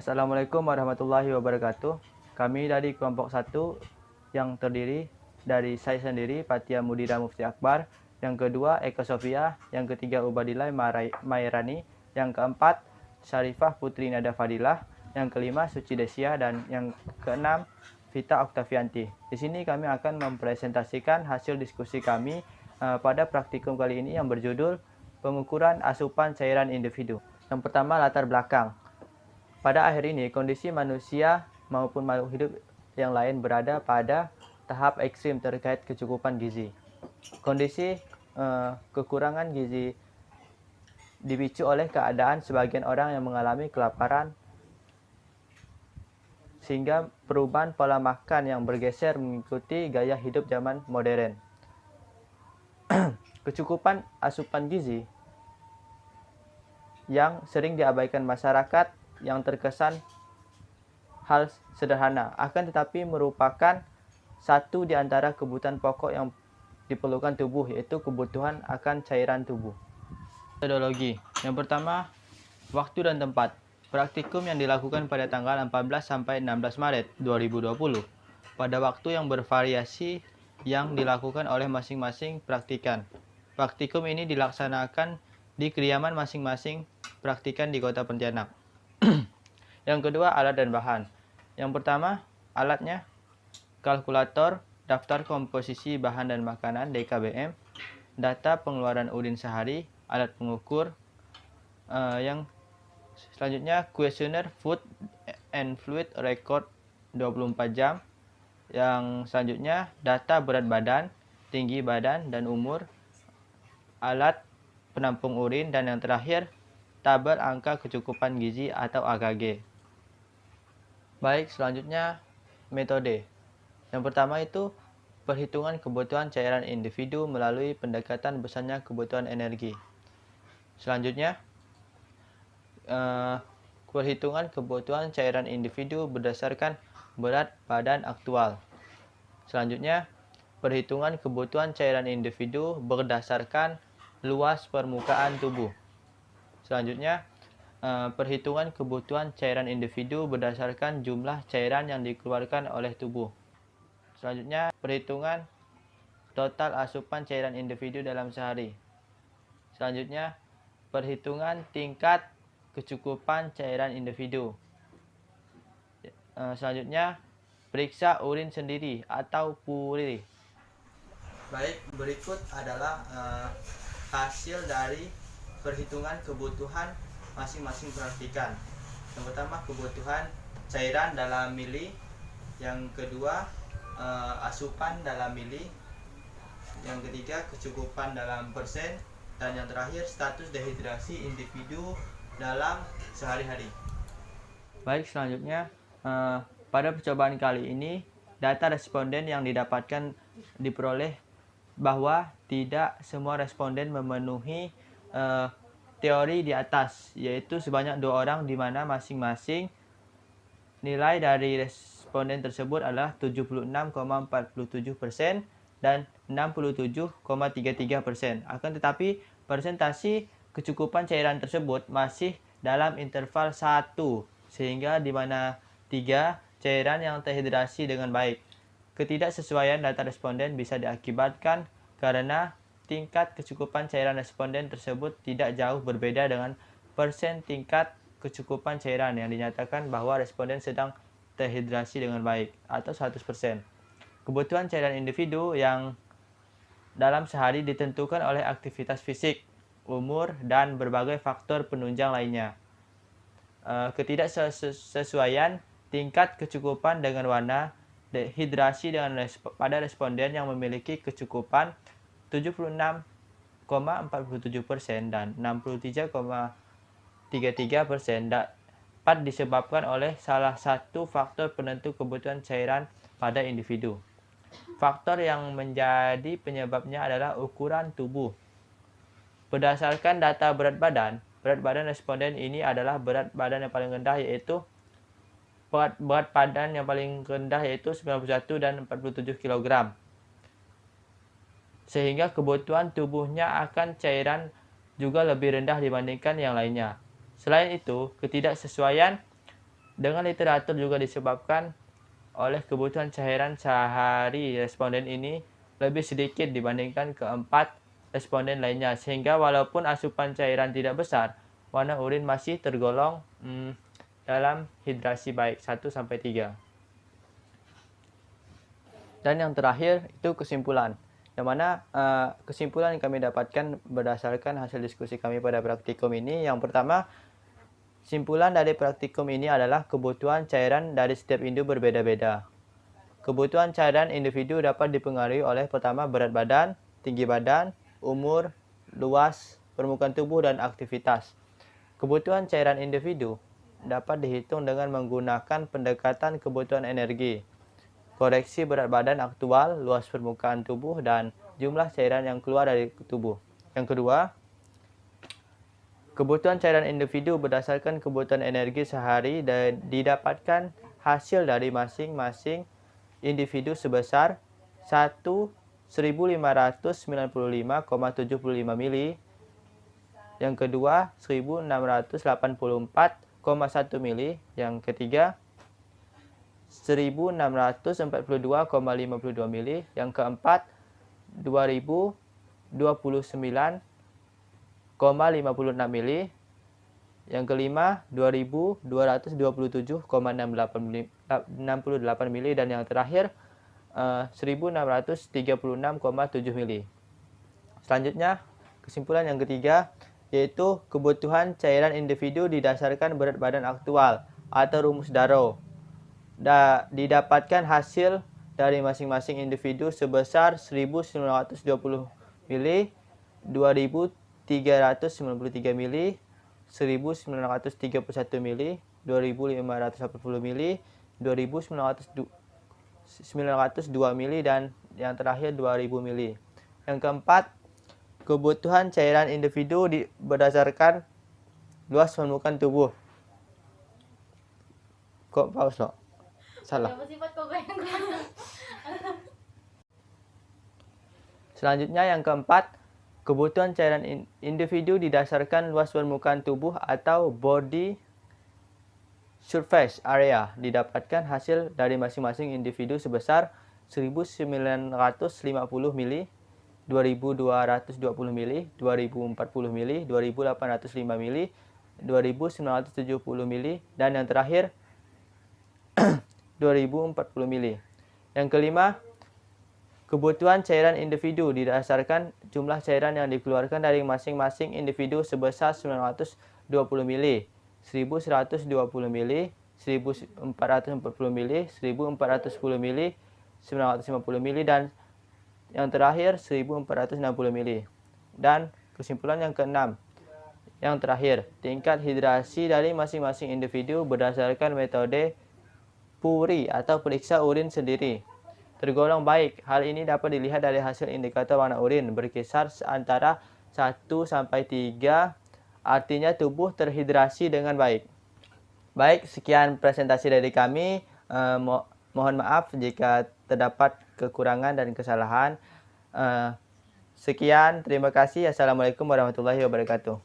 Assalamualaikum warahmatullahi wabarakatuh. Kami dari kelompok 1 yang terdiri dari saya sendiri, Fathia Mudira Mufti Akbar, yang kedua Eka Sofia, yang ketiga Ubadillah Mairani, yang keempat Syarifah Putri Nada Fadilah, yang kelima Suci Desia, dan yang keenam Vita Oktavianti. Di sini kami akan mempresentasikan hasil diskusi kami pada praktikum kali ini yang berjudul pengukuran asupan cairan individu. Yang pertama, latar belakang. Pada akhir ini, kondisi manusia maupun makhluk hidup yang lain berada pada tahap ekstrim terkait kecukupan gizi. Kondisi kekurangan gizi dipicu oleh keadaan sebagian orang yang mengalami kelaparan, sehingga perubahan pola makan yang bergeser mengikuti gaya hidup zaman modern. Kecukupan asupan gizi yang sering diabaikan masyarakat yang terkesan hal sederhana, akan tetapi merupakan satu di antara kebutuhan pokok yang diperlukan tubuh, yaitu kebutuhan akan cairan tubuh. Metodologi. Yang pertama, waktu dan tempat. Praktikum yang dilakukan pada tanggal 14 sampai 16 Maret 2020 pada waktu yang bervariasi yang dilakukan oleh masing-masing praktikan. Praktikum ini dilaksanakan di kediaman masing-masing praktikan di Kota Pontianak. Yang kedua, alat dan bahan. Yang pertama, alatnya kalkulator, daftar komposisi bahan dan makanan DKBM, data pengeluaran urin sehari, alat pengukur. Yang selanjutnya, kuesioner food and fluid record 24 jam. Yang selanjutnya, data berat badan, tinggi badan dan umur, alat penampung urin, dan yang terakhir, tabel angka kecukupan gizi atau AKG. Baik, selanjutnya metode. Yang pertama itu perhitungan kebutuhan cairan individu melalui pendekatan besarnya kebutuhan energi. Selanjutnya, perhitungan kebutuhan cairan individu berdasarkan berat badan aktual. Selanjutnya, perhitungan kebutuhan cairan individu berdasarkan luas permukaan tubuh. Selanjutnya, perhitungan kebutuhan cairan individu berdasarkan jumlah cairan yang dikeluarkan oleh tubuh. Selanjutnya, perhitungan total asupan cairan individu dalam sehari. Selanjutnya, perhitungan tingkat kecukupan cairan individu. Selanjutnya, periksa urin sendiri atau puri. Baik, berikut adalah hasil dari perhitungan kebutuhan masing-masing praktikan. Yang pertama, kebutuhan cairan dalam mili. Yang kedua, asupan dalam mili. Yang ketiga, kecukupan dalam persen. Dan yang terakhir, status dehidrasi individu dalam sehari-hari. Baik, selanjutnya pada percobaan kali ini data responden yang didapatkan diperoleh bahwa tidak semua responden memenuhi teori di atas, yaitu sebanyak 2 orang, di mana masing-masing nilai dari responden tersebut adalah 76,47% dan 67,33%. Akan tetapi persentase kecukupan cairan tersebut masih dalam interval 1, sehingga di mana 3 cairan yang terhidrasi dengan baik. Ketidaksesuaian data responden bisa diakibatkan karena tingkat kecukupan cairan responden tersebut tidak jauh berbeda dengan persen tingkat kecukupan cairan yang dinyatakan bahwa responden sedang terhidrasi dengan baik atau 100%. Kebutuhan cairan individu yang dalam sehari ditentukan oleh aktivitas fisik, umur, dan berbagai faktor penunjang lainnya. Ketidaksesuaian tingkat kecukupan dengan warna dehidrasi pada responden yang memiliki kecukupan 76,47% dan 63,33% dapat disebabkan oleh salah satu faktor penentu kebutuhan cairan pada individu. Faktor yang menjadi penyebabnya adalah ukuran tubuh. Berdasarkan data berat badan responden ini adalah berat badan yang paling rendah, yaitu berat badan yang paling rendah yaitu 91 dan 47 kg. Sehingga kebutuhan tubuhnya akan cairan juga lebih rendah dibandingkan yang lainnya. Selain itu, ketidaksesuaian Dengan literatur juga disebabkan oleh kebutuhan cairan sehari responden ini lebih sedikit dibandingkan keempat responden lainnya, sehingga walaupun asupan cairan tidak besar, warna urin masih tergolong dalam hidrasi baik 1-3. Dan yang terakhir itu kesimpulan, yang mana kesimpulan yang kami dapatkan berdasarkan hasil diskusi kami pada praktikum ini. Yang pertama, simpulan dari praktikum ini adalah kebutuhan cairan dari setiap individu berbeda-beda. Kebutuhan cairan individu dapat dipengaruhi oleh pertama berat badan, tinggi badan, umur, luas permukaan tubuh, dan aktivitas. Kebutuhan cairan individu dapat dihitung dengan menggunakan pendekatan kebutuhan energi, koreksi berat badan aktual, luas permukaan tubuh, dan jumlah cairan yang keluar dari tubuh. Yang kedua, kebutuhan cairan individu berdasarkan kebutuhan energi sehari dan didapatkan hasil dari masing-masing individu sebesar 1.1595,75 mili. Yang kedua 1.684,1 mili. Yang ketiga 1.642,52 mili. Yang keempat 2.029,56 mili. Yang kelima 2.227,68 mili. Dan yang terakhir 1.636,7 mili. Selanjutnya, kesimpulan yang ketiga yaitu kebutuhan cairan individu didasarkan berat badan aktual atau rumus Darrow. Didapatkan hasil dari masing-masing individu sebesar 1.920 mili, 2.393 mili, 1.931 mili, 2.580 mili, 2.902 mili, dan yang terakhir 2.000 mili. Yang keempat, kebutuhan cairan individu berdasarkan luas permukaan tubuh. Kok pause lo? Salah. Selanjutnya yang keempat, kebutuhan cairan individu didasarkan luas permukaan tubuh atau body surface area. Didapatkan hasil dari masing-masing individu sebesar 1.950 mili, 2.220 mili, 2.040 mili, 2.805 mili, 2.970 mili, dan yang terakhir 2.040 mili. Yang kelima, kebutuhan cairan individu didasarkan jumlah cairan yang dikeluarkan dari masing-masing individu sebesar 920 mili, 1.120 mili, 1.440 mili, 1.410 mili, 950 mili, dan yang terakhir 1.460 mili. Dan kesimpulan yang keenam, yang terakhir, tingkat hidrasi dari masing-masing individu berdasarkan metode PURI atau periksa urin sendiri tergolong baik. Hal ini dapat dilihat dari hasil indikator warna urin berkisar antara 1-3, artinya tubuh terhidrasi dengan baik. Baik, sekian presentasi dari kami. Mohon maaf jika terdapat kekurangan dan kesalahan. Sekian, terima kasih. Assalamualaikum warahmatullahi wabarakatuh.